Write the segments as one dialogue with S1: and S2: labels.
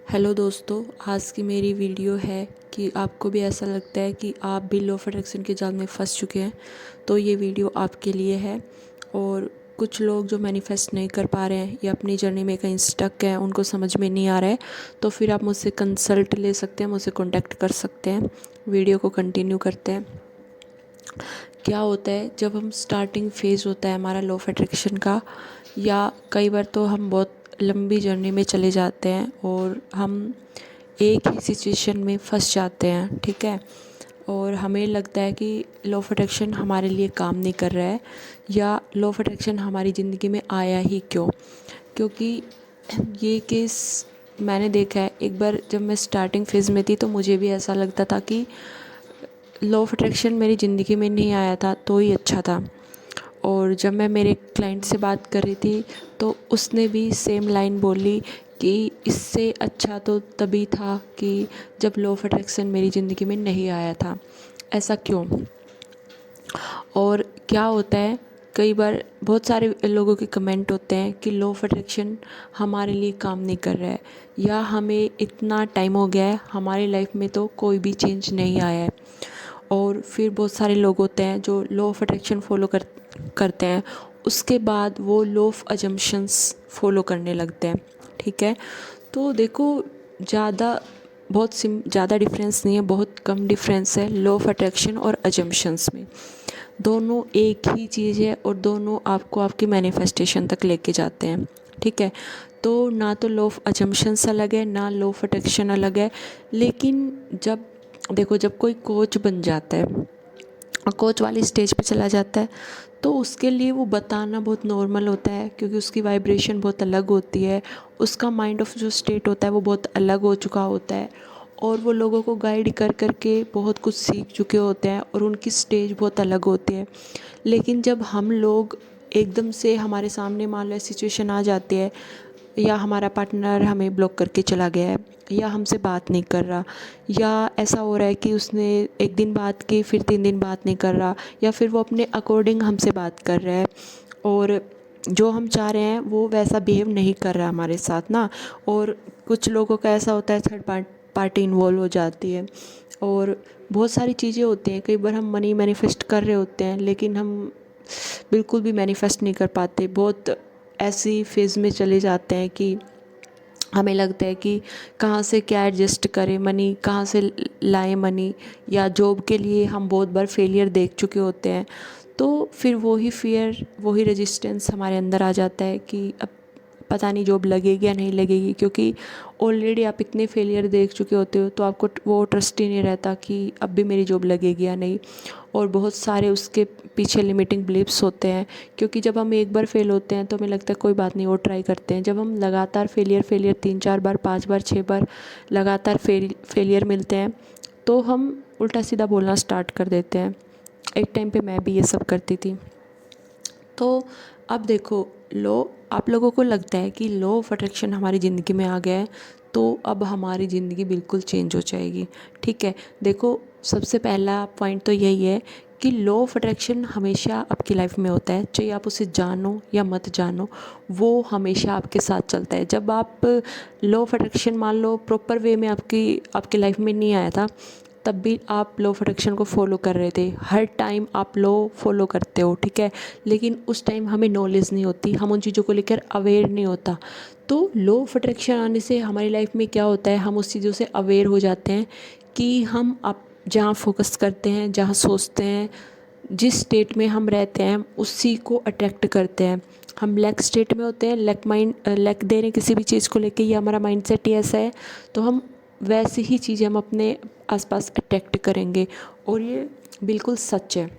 S1: Hello दोस्तों, आज की मेरी वीडियो है कि आपको भी ऐसा लगता है कि आप भी लॉ ऑफ अट्रैक्शन के जाल में फंस चुके हैं तो ये वीडियो आपके लिए है। और कुछ लोग जो मैनिफेस्ट नहीं कर पा रहे हैं या अपनी जर्नी में कहीं स्टक हैं, उनको समझ में नहीं आ रहा है, तो फिर आप मुझसे कंसल्ट ले सकते हैं, मुझसे कॉन्टैक्ट कर सकते हैं। वीडियो को कंटिन्यू करते हैं। क्या होता है जब हम स्टार्टिंग फेज़ होता है हमारा लॉ ऑफ अट्रैक्शन का, या कई बार तो हम बहुत लंबी जर्नी में चले जाते हैं और हम एक ही सिचुएशन में फंस जाते हैं, ठीक है। और हमें लगता है कि लॉ ऑफ अट्रैक्शन हमारे लिए काम नहीं कर रहा है, या लॉ ऑफ अट्रैक्शन हमारी ज़िंदगी में आया ही क्यों। क्योंकि ये केस मैंने देखा है। एक बार जब मैं स्टार्टिंग फेज़ में थी तो मुझे भी ऐसा लगता था कि लॉ ऑफ अट्रैक्शन मेरी ज़िंदगी में नहीं आया था तो ही अच्छा था। और जब मैं मेरे क्लाइंट से बात कर रही थी तो उसने भी सेम लाइन बोली कि इससे अच्छा तो तभी था कि जब लॉ ऑफ अट्रैक्शन मेरी ज़िंदगी में नहीं आया था। ऐसा क्यों? और क्या होता है, कई बार बहुत सारे लोगों के कमेंट होते हैं कि लॉ ऑफ अट्रैक्शन हमारे लिए काम नहीं कर रहा है, या हमें इतना टाइम हो गया है, हमारी लाइफ में तो कोई भी चेंज नहीं आया है। और फिर बहुत सारे लोग होते हैं जो लॉ ऑफ अट्रैक्शन फॉलो करते हैं, उसके बाद वो लॉ ऑफ अजम्पशंस फॉलो करने लगते हैं, ठीक है। तो देखो, ज़्यादा ज़्यादा डिफरेंस नहीं है, बहुत कम डिफरेंस है लॉ ऑफ अट्रैक्शन और अजम्पशंस में। दोनों एक ही चीज़ है और दोनों आपको आपकी मैनिफेस्टेशन तक लेके जाते हैं, ठीक है। तो ना तो लॉ ऑफ अजम्पशंस अलग है, ना लॉ ऑफ अट्रैक्शन अलग है। लेकिन जब देखो, जब कोई कोच बन जाता है और कोच वाली स्टेज पे चला जाता है तो उसके लिए वो बताना बहुत नॉर्मल होता है, क्योंकि उसकी वाइब्रेशन बहुत अलग होती है, उसका माइंड ऑफ जो स्टेट होता है वो बहुत अलग हो चुका होता है, और वो लोगों को गाइड कर कर के बहुत कुछ सीख चुके होते हैं और उनकी स्टेज बहुत अलग होती है। लेकिन जब हम लोग एकदम से हमारे सामने मान लो सिचुएशन आ जाती है, या हमारा पार्टनर हमें ब्लॉक करके चला गया है, या हमसे बात नहीं कर रहा, या ऐसा हो रहा है कि उसने एक दिन बात की फिर 3 दिन बात नहीं कर रहा, या फिर वो अपने अकॉर्डिंग हमसे बात कर रहा है और जो हम चाह रहे हैं वो वैसा बिहेव नहीं कर रहा हमारे साथ ना। और कुछ लोगों का ऐसा होता है, थर्ड पार्टी इन्वॉल्व हो जाती है, और बहुत सारी चीज़ें होती हैं। कई बार हम मनी मैनिफेस्ट कर रहे होते हैं लेकिन हम बिल्कुल भी मैनिफेस्ट नहीं कर पाते, बहुत ऐसी फेज़ में चले जाते हैं कि हमें लगता है कि कहाँ से क्या एडजस्ट करें, मनी कहाँ से लाएं मनी, या जॉब के लिए हम बहुत बार फेलियर देख चुके होते हैं। तो फिर वही फियर, वही रेजिस्टेंस हमारे अंदर आ जाता है कि अब पता नहीं जॉब लगेगी या नहीं लगेगी, क्योंकि ऑलरेडी आप इतने फेलियर देख चुके होते हो तो आपको वो ट्रस्ट ही नहीं रहता कि अब भी मेरी जॉब लगेगी या नहीं। और बहुत सारे उसके पीछे लिमिटिंग बिलीव्स होते हैं, क्योंकि जब हम एक बार फेल होते हैं तो हमें लगता है कोई बात नहीं और ट्राई करते हैं। जब हम लगातार फेलियर 3-4 बार 5 बार 6 बार लगातार फेलियर मिलते हैं तो हम उल्टा सीधा बोलना स्टार्ट कर देते हैं। एक टाइम पे मैं भी ये सब करती थी। तो अब देखो, लॉ आप लोगों को लगता है कि लॉ ऑफ अट्रैक्शन हमारी ज़िंदगी में आ गया है तो अब हमारी ज़िंदगी बिल्कुल चेंज हो जाएगी, ठीक है। देखो, सबसे पहला पॉइंट तो यही है कि लॉ ऑफ अट्रैक्शन हमेशा आपकी लाइफ में होता है, चाहे आप उसे जानो या मत जानो, वो हमेशा आपके साथ चलता है। जब आप लॉ ऑफ अट्रैक्शन मान लो प्रॉपर वे में आपकी लाइफ में नहीं आया था, तब भी आप लॉ ऑफ अट्रैक्शन को फॉलो कर रहे थे। हर टाइम आप लॉ फॉलो करते हो, ठीक है। लेकिन उस टाइम हमें नॉलेज नहीं होती, हम उन चीज़ों को लेकर अवेयर नहीं होता। तो लॉ ऑफ अट्रैक्शन आने से हमारी लाइफ में क्या होता है, हम उस चीज़ों से अवेयर हो जाते हैं कि हम अब जहाँ फोकस करते हैं, जहाँ सोचते हैं, जिस स्टेट में हम रहते हैं उसी को अट्रैक्ट करते हैं। हम लैक स्टेट में होते हैं, लैक दे रहे हैं किसी भी चीज़ को लेके, या हमारा माइंडसेट ही ऐसा है, तो हम वैसी ही चीज़ें हम अपने आसपास अट्रैक्ट करेंगे। और ये बिल्कुल सच है।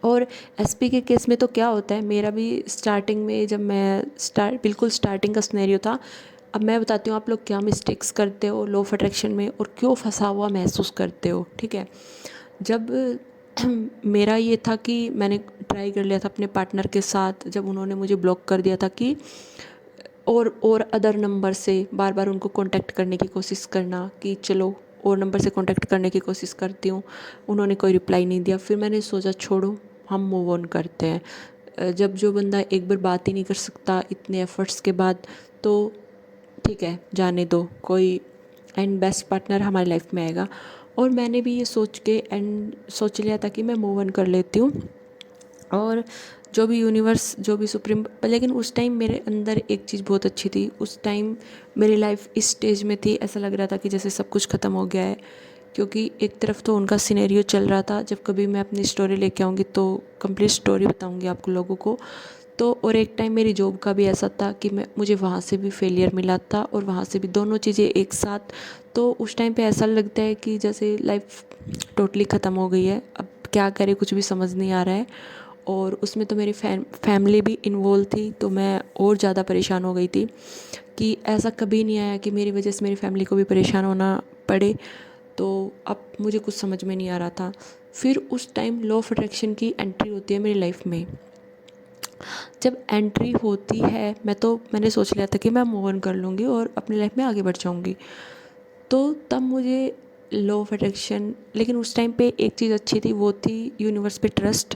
S1: और एसपी के केस में तो क्या होता है, मेरा भी स्टार्टिंग में जब मैं बिल्कुल स्टार्टिंग का सिनेरियो था। अब मैं बताती हूँ आप लोग क्या मिस्टेक्स करते हो लॉ ऑफ अट्रैक्शन में और क्यों फंसा हुआ महसूस करते हो, ठीक है। जब मेरा ये था कि मैंने ट्राई कर लिया था अपने पार्टनर के साथ, जब उन्होंने मुझे ब्लॉक कर दिया था कि और अदर नंबर से बार बार उनको कांटेक्ट करने की कोशिश करना कि चलो और नंबर से कांटेक्ट करने की कोशिश करती हूँ, उन्होंने कोई रिप्लाई नहीं दिया। फिर मैंने सोचा छोड़ो, हम मूव ऑन करते हैं। जब जो बंदा एक बार बात ही नहीं कर सकता इतने एफर्ट्स के बाद, तो ठीक है जाने दो, कोई एंड बेस्ट पार्टनर हमारी लाइफ में आएगा। और मैंने भी ये सोच के एंड सोच लिया था कि मैं मूव ऑन कर लेती हूँ, और जो भी यूनिवर्स, जो भी सुप्रीम। लेकिन उस टाइम मेरे अंदर एक चीज़ बहुत अच्छी थी। उस टाइम मेरी लाइफ इस स्टेज में थी, ऐसा लग रहा था कि जैसे सब कुछ ख़त्म हो गया है, क्योंकि एक तरफ तो उनका सिनेरियो चल रहा था। जब कभी मैं अपनी स्टोरी लेके आऊँगी तो कंप्लीट स्टोरी बताऊँगी आपको लोगों को। तो और एक टाइम मेरी जॉब का भी ऐसा था कि मुझे वहाँ से भी फेलियर मिला था और वहाँ से भी, दोनों चीज़ें एक साथ। तो उस टाइम पे ऐसा लगता है कि जैसे लाइफ टोटली ख़त्म हो गई है, अब क्या करें कुछ भी समझ नहीं आ रहा है। और उसमें तो मेरी फैमिली भी इन्वॉल्व थी, तो मैं और ज़्यादा परेशान हो गई थी कि ऐसा कभी नहीं आया कि मेरी वजह से मेरी फैमिली को भी परेशान होना पड़े। तो अब मुझे कुछ समझ में नहीं आ रहा था। फिर उस टाइम लॉ ऑफ अट्रैक्शन की एंट्री होती है मेरी लाइफ में। जब एंट्री होती है, मैंने सोच लिया था कि मैं मूव ऑन कर लूँगी और अपनी लाइफ में आगे बढ़ जाऊँगी। तो तब मुझे लॉ ऑफ अट्रैक्शन, लेकिन उस टाइम पे एक चीज़ अच्छी थी, वो थी यूनिवर्स पे ट्रस्ट।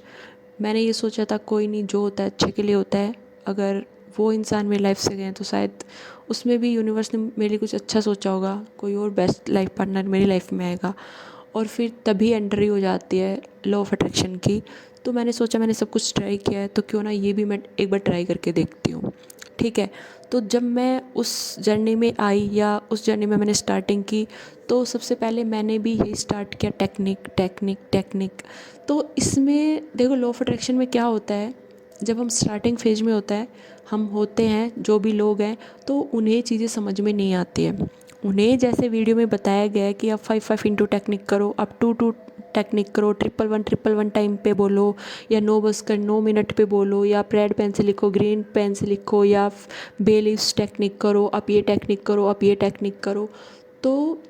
S1: मैंने ये सोचा था कोई नहीं, जो होता है अच्छे के लिए होता है। अगर वो इंसान मेरी लाइफ से गए तो शायद उसमें भी यूनिवर्स ने मेरे लिए कुछ अच्छा सोचा होगा, कोई और बेस्ट लाइफ पार्टनर मेरी लाइफ में आएगा। और फिर तभी एंट्री हो जाती है लॉ ऑफ अट्रैक्शन की। तो मैंने सोचा मैंने सब कुछ ट्राई किया है, तो क्यों ना ये भी मैं एक बार ट्राई करके देखती हूँ। ठीक है। तो जब मैं उस जर्नी में आई, या उस जर्नी में मैंने स्टार्टिंग की, तो सबसे पहले मैंने भी यही स्टार्ट किया, टेक्निक टेक्निक टेक्निक। तो इसमें देखो लॉ ऑफ अट्रैक्शन में क्या होता है, जब हम स्टार्टिंग फेज में होता है, हम होते हैं जो भी लोग हैं, तो उन्हें चीज़ें समझ में नहीं आती है। उन्हें जैसे वीडियो में बताया गया है कि आप 5-5 इंटू टेक्निक करो, आप 2-2 टेक्निक करो, 1-1-1-1 टाइम पे बोलो, या 9 बजकर 9 मिनट पे बोलो, या आप रेड पेन से लिखो, ग्रीन पेन से लिखो, या बेलीव्स टेक्निक करो, आप ये टेक्निक करो, आप ये टेक्निक करो। तो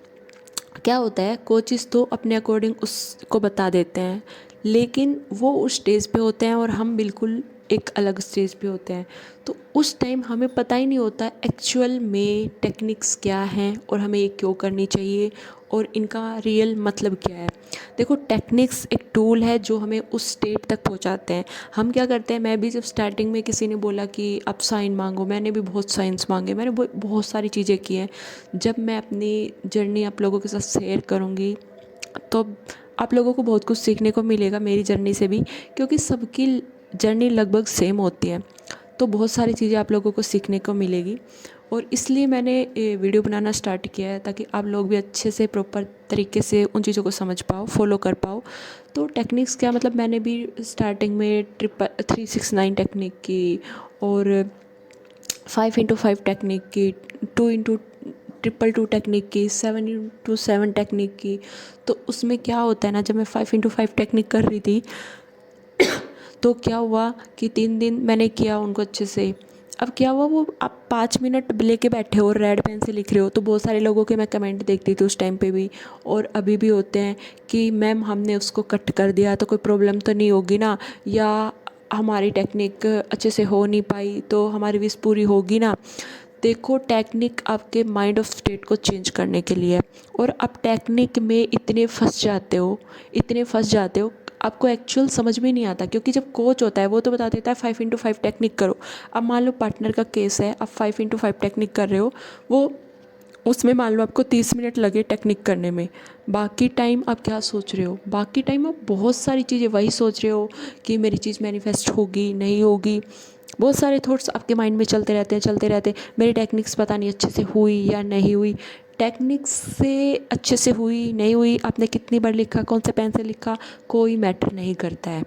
S1: क्या होता है, कोचिज़ तो अपने अकॉर्डिंग उसको बता देते हैं, लेकिन वो उस स्टेज पे होते हैं और हम बिल्कुल एक अलग स्टेज पे होते हैं। तो उस टाइम हमें पता ही नहीं होता एक्चुअल में टेक्निक्स क्या हैं और हमें ये क्यों करनी चाहिए और इनका रियल मतलब क्या है। देखो टेक्निक्स एक टूल है जो हमें उस स्टेट तक पहुंचाते हैं। हम क्या करते हैं, मैं भी जब स्टार्टिंग में किसी ने बोला कि आप साइन मांगो, मैंने भी बहुत साइंस मांगे, मैंने बहुत सारी चीज़ें की हैं। जब मैं अपनी जर्नी आप लोगों के साथ शेयर करूँगी तो आप लोगों को बहुत कुछ सीखने को मिलेगा मेरी जर्नी से भी, क्योंकि सबकी जर्नी लगभग सेम होती है। तो बहुत सारी चीज़ें आप लोगों को सीखने को मिलेगी, और इसलिए मैंने ये वीडियो बनाना स्टार्ट किया है, ताकि आप लोग भी अच्छे से प्रॉपर तरीके से उन चीज़ों को समझ पाओ, फॉलो कर पाओ। तो टेक्निक्स क्या, मतलब मैंने भी स्टार्टिंग में 369 टेक्निक की, और 5x5 टेक्निक की, 2x2 टेक्निक की, 7x7 टेक्निक की। तो उसमें क्या होता है ना, जब मैं 5x5 टेक्निक कर रही थी तो क्या हुआ कि 3 दिन मैंने किया उनको अच्छे से। अब क्या हुआ, वो आप 5 मिनट लेके बैठे हो, रेड पेन से लिख रहे हो, तो बहुत सारे लोगों के मैं कमेंट देखती थी उस टाइम पे भी, और अभी भी होते हैं कि मैम हमने उसको कट कर दिया तो कोई प्रॉब्लम तो नहीं होगी ना, या हमारी टेक्निक अच्छे से हो नहीं पाई तो हमारी विश पूरी होगी ना। देखो टेक्निक आपके माइंड ऑफ स्टेट को चेंज करने के लिए है, और आप टेक्निक में इतने फंस जाते हो, आपको एक्चुअल समझ में नहीं आता। क्योंकि जब कोच होता है वो तो बता देता है 5x5 टेक्निक करो। अब मान लो पार्टनर का केस है, आप 5x5 टेक्निक कर रहे हो, वो उसमें मान लो आपको 30 मिनट लगे टेक्निक करने में, बाकी टाइम आप क्या सोच रहे हो, बाकी टाइम आप बहुत सारी चीज़ें वही सोच रहे हो कि मेरी चीज़ मैनिफेस्ट होगी नहीं होगी। बहुत सारे थॉट्स आपके माइंड में चलते रहते। मेरी टेक्निक्स पता नहीं अच्छे से हुई या नहीं हुई। टेक्निक्स से अच्छे से हुई नहीं हुई, आपने कितनी बार लिखा, कौन से पेन से लिखा, कोई मैटर नहीं करता है।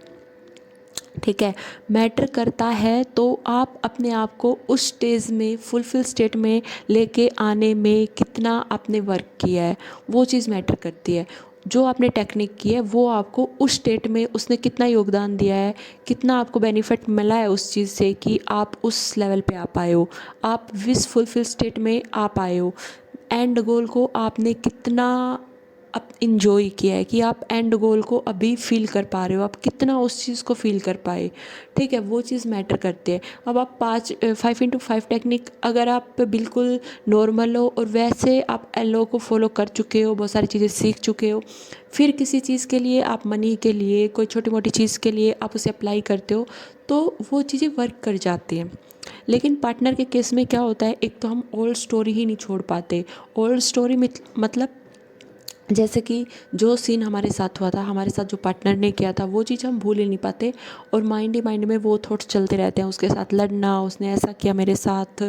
S1: ठीक है, मैटर करता है तो आप अपने आप को उस स्टेज में, फुलफिल स्टेट में लेके आने में कितना आपने वर्क किया है, वो चीज़ मैटर करती है। जो आपने टेक्निक की है वो आपको उस स्टेट में उसने कितना योगदान दिया है, कितना आपको बेनिफिट मिला है उस चीज़ से कि आप उस लेवल पे आ पाए हो, आप विश फुलफिल स्टेट में आ पाए हो। एंड गोल को आपने कितना आप इंजॉय किया है, कि आप एंड गोल को अभी फील कर पा रहे हो, आप कितना उस चीज़ को फील कर पाए। ठीक है, वो चीज़ मैटर करती है। अब आप 5x5 टेक्निक अगर आप बिल्कुल नॉर्मल हो और वैसे आप एलो को फॉलो कर चुके हो, बहुत सारी चीज़ें सीख चुके हो, फिर किसी चीज़ के लिए, आप मनी के लिए, कोई छोटी मोटी चीज़ के लिए आप उसे अप्लाई करते हो, तो वो चीज़ें वर्क कर जाती हैं। लेकिन पार्टनर के केस में क्या होता है, एक तो हम ओल्ड स्टोरी ही नहीं छोड़ पाते। ओल्ड स्टोरी में मतलब जैसे कि जो सीन हमारे साथ हुआ था, हमारे साथ जो पार्टनर ने किया था, वो चीज़ हम भूल ही नहीं पाते और माइंड ही माइंड में वो थॉट्स चलते रहते हैं। उसके साथ लड़ना, उसने ऐसा किया मेरे साथ,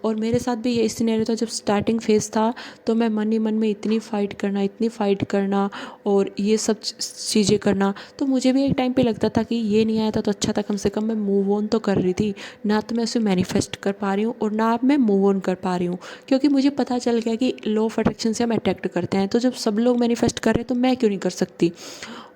S1: और मेरे साथ भी यही सिनेरियो था। जब स्टार्टिंग फेज़ था तो मैं मन ही मन में इतनी फ़ाइट करना और ये सब चीज़ें करना। तो मुझे भी एक टाइम पे लगता था कि ये नहीं आया था तो अच्छा था, कम से कम मैं मूव ऑन तो कर रही थी। ना तो मैं उसे मैनिफेस्ट कर पा रही हूँ और ना मैं मूव ऑन कर पा रही हूँ, क्योंकि मुझे पता चल गया कि लॉ ऑफ अट्रैक्शन से हम अट्रैक्ट करते हैं। तो जब सब लोग मैनिफेस्ट कर रहे हैं तो मैं क्यों नहीं कर सकती।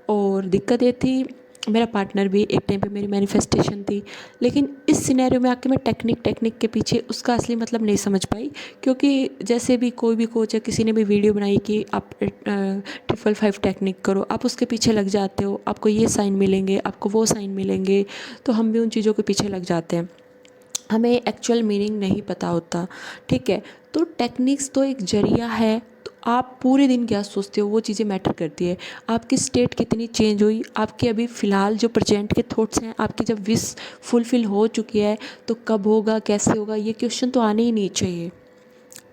S1: और दिक्कत ये थी, मेरा पार्टनर भी एक टाइम पे मेरी मैनिफेस्टेशन थी। लेकिन इस सिनेरियो में आके मैं टेक्निक के पीछे उसका असली मतलब नहीं समझ पाई, क्योंकि जैसे भी कोई भी कोच है, किसी ने भी वीडियो बनाई कि आप 555 टेक्निक करो, आप उसके पीछे लग जाते हो, आपको ये साइन मिलेंगे, आपको वो साइन मिलेंगे। तो हम भी उन चीज़ों के पीछे लग जाते हैं, हमें एक्चुअल मीनिंग नहीं पता होता। ठीक है, तो टेक्निक्स तो एक जरिया है। तो आप पूरे दिन क्या सोचते हो वो चीज़ें मैटर करती है। आपकी स्टेट कितनी चेंज हुई, आपके अभी फ़िलहाल जो प्रेजेंट के थॉट्स हैं, आपकी जब विश फुलफ़िल हो चुकी है तो कब होगा, कैसे होगा, ये क्वेश्चन तो आने ही नहीं चाहिए।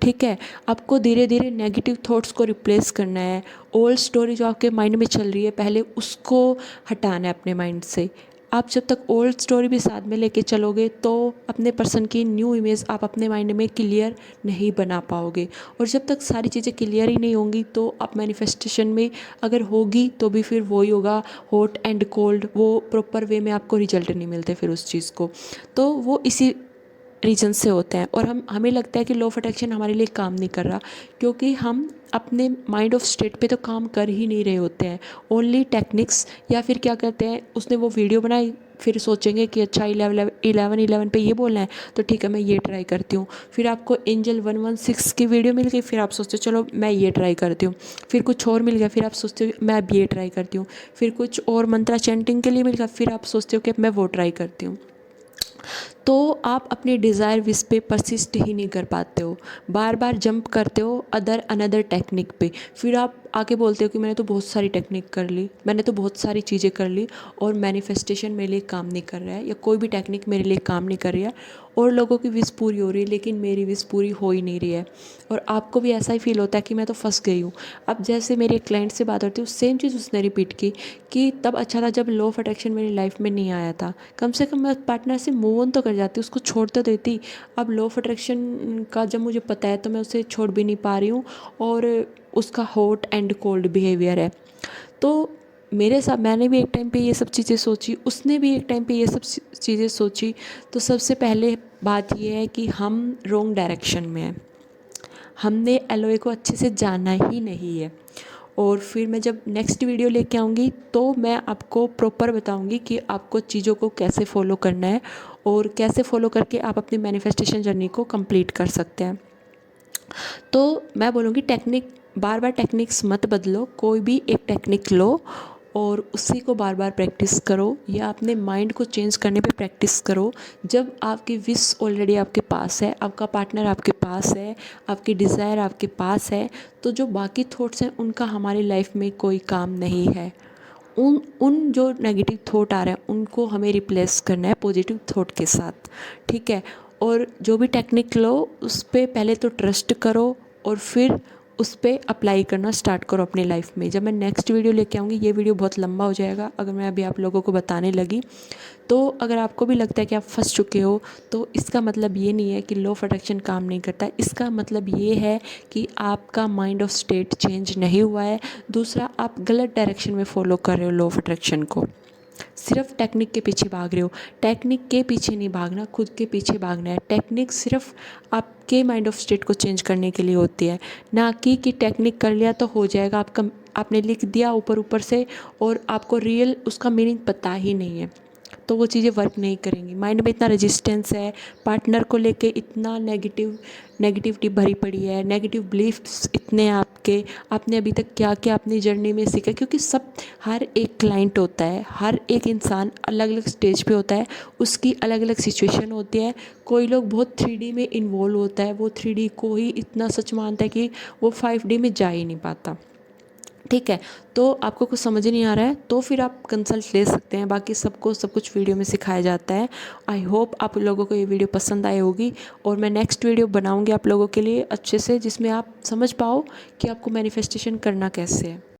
S1: ठीक है, आपको धीरे धीरे नेगेटिव थॉट्स को रिप्लेस करना है। ओल्ड स्टोरी जो आपके माइंड में चल रही है, पहले उसको हटाना है अपने माइंड से। आप जब तक ओल्ड स्टोरी भी साथ में लेके चलोगे तो अपने पर्सन की न्यू इमेज आप अपने माइंड में क्लियर नहीं बना पाओगे। और जब तक सारी चीज़ें क्लियर ही नहीं होंगी तो आप मैनिफेस्टेशन में अगर होगी तो भी फिर वही होगा, हॉट एंड कोल्ड, वो प्रॉपर वे में आपको रिजल्ट नहीं मिलते फिर उस चीज़ को। तो वो इसी रीजन से होते हैं। और हमें लगता है कि लॉ ऑफ अट्रैक्शन हमारे लिए काम नहीं कर रहा, क्योंकि हम अपने माइंड ऑफ स्टेट पे तो काम कर ही नहीं रहे होते हैं, ओनली टेक्निक्स। या फिर क्या करते हैं, उसने वो वीडियो बनाई, फिर सोचेंगे कि अच्छा 11 पे ये बोलना है तो ठीक है मैं ये ट्राई करती हूँ। फिर आपको एंजल 116 की वीडियो मिल गई, फिर आप सोचते हो चलो मैं ये ट्राई करती हूँ। फिर कुछ और मिल गया, फिर आप सोचते हो मैं अब ये ट्राई करती हूँ। फिर कुछ और मंत्रा चैंटिंग के लिए मिल गया, फिर आप सोचते हो कि मैं वो ट्राई करती हूँ। तो आप अपने डिज़ायर विश पे परसिस्ट ही नहीं कर पाते हो, बार बार जंप करते हो अनदर टेक्निक पे। फिर आप आके बोलते हो कि मैंने तो बहुत सारी टेक्निक कर ली, मैंने तो बहुत सारी चीज़ें कर ली और मैनिफेस्टेशन मेरे लिए काम नहीं कर रहा है, या कोई भी टेक्निक मेरे लिए काम नहीं कर रही है। और लोगों की विश पूरी हो रही है लेकिन मेरी विश पूरी हो ही नहीं रही है। और आपको भी ऐसा ही फील होता है कि मैं तो फंस गई हूँ। अब जैसे मेरे क्लाइंट से बात होती है, सेम चीज़ उसने रिपीट की कि तब अच्छा था जब लॉ ऑफ अट्रैक्शन मेरी लाइफ में नहीं आया था, कम से कम मैं पार्टनर से मूव ऑन तो कर जाती, उसको छोड़ तो देती। अब लॉ ऑफ अट्रैक्शन का जब मुझे पता है तो मैं उसे छोड़ भी नहीं पा रही हूँ, और उसका हॉट एंड कोल्ड बिहेवियर है। तो मेरे साथ, मैंने भी एक टाइम पे ये सब चीज़ें सोची, उसने भी एक टाइम पे ये सब चीज़ें सोची। तो सबसे पहले बात ये है कि हम रॉन्ग डायरेक्शन में हैं, हमने एलओए को अच्छे से जाना ही नहीं है। और फिर मैं जब नेक्स्ट वीडियो लेके आऊँगी तो मैं आपको प्रॉपर बताऊँगी कि आपको चीज़ों को कैसे फॉलो करना है और कैसे फॉलो करके आप अपनी मैनिफेस्टेशन जर्नी को कंप्लीट कर सकते हैं। तो मैं बोलूँगी टेक्निक, बार बार टेक्निक्स मत बदलो, कोई भी एक टेक्निक लो और उसी को बार बार प्रैक्टिस करो, या अपने माइंड को चेंज करने पे प्रैक्टिस करो। जब आपकी विश ऑलरेडी आपके पास है, आपका पार्टनर आपके पास है, आपकी डिज़ायर आपके पास है, तो जो बाकी थॉट्स हैं उनका हमारी लाइफ में कोई काम नहीं है। उन उन जो नेगेटिव थॉट आ रहे हैं उनको हमें रिप्लेस करना है पॉजिटिव थॉट के साथ। ठीक है, और जो भी टेक्निक लो उस पर पहले तो ट्रस्ट करो और फिर उस पर अप्लाई करना स्टार्ट करो अपनी लाइफ में। जब मैं नेक्स्ट वीडियो लेके आऊँगी, ये वीडियो बहुत लंबा हो जाएगा अगर मैं अभी आप लोगों को बताने लगी। तो अगर आपको भी लगता है कि आप फंस चुके हो तो इसका मतलब ये नहीं है कि लॉ ऑफ अट्रैक्शन काम नहीं करता, इसका मतलब ये है कि आपका माइंड ऑफ स्टेट चेंज नहीं हुआ है। दूसरा, आप गलत डायरेक्शन में फॉलो कर रहे हो लॉ ऑफ अट्रैक्शन को, सिर्फ टेक्निक के पीछे भाग रहे हो। टेक्निक के पीछे नहीं भागना, खुद के पीछे भागना है। टेक्निक सिर्फ आपके माइंड ऑफ स्टेट को चेंज करने के लिए होती है, ना कि टेक्निक कर लिया तो हो जाएगा। आपने लिख दिया ऊपर ऊपर से और आपको रियल उसका मीनिंग पता ही नहीं है, तो वो चीज़ें वर्क नहीं करेंगी। माइंड में इतना रेजिस्टेंस है, पार्टनर को लेके इतना नेगेटिविटी भरी पड़ी है, नेगेटिव बिलीफ्स इतने हैं आपके। आपने अभी तक क्या क्या अपनी जर्नी में सीखा, क्योंकि सब, हर एक क्लाइंट होता है, हर एक इंसान अलग अलग स्टेज पे होता है, उसकी अलग अलग सिचुएशन होती है। कोई लोग बहुत 3D में इन्वॉल्व होता है, वो 3D को ही इतना सच मानता है कि वो 5D में जा ही नहीं पाता। ठीक है। तो आपको कुछ समझ ही नहीं आ रहा है तो फिर आप कंसल्ट ले सकते हैं, बाकी सबको सब कुछ वीडियो में सिखाया जाता है। आई होप आप लोगों को ये वीडियो पसंद आई होगी, और मैं नेक्स्ट वीडियो बनाऊंगी आप लोगों के लिए अच्छे से, जिसमें आप समझ पाओ कि आपको मैनिफेस्टेशन करना कैसे है।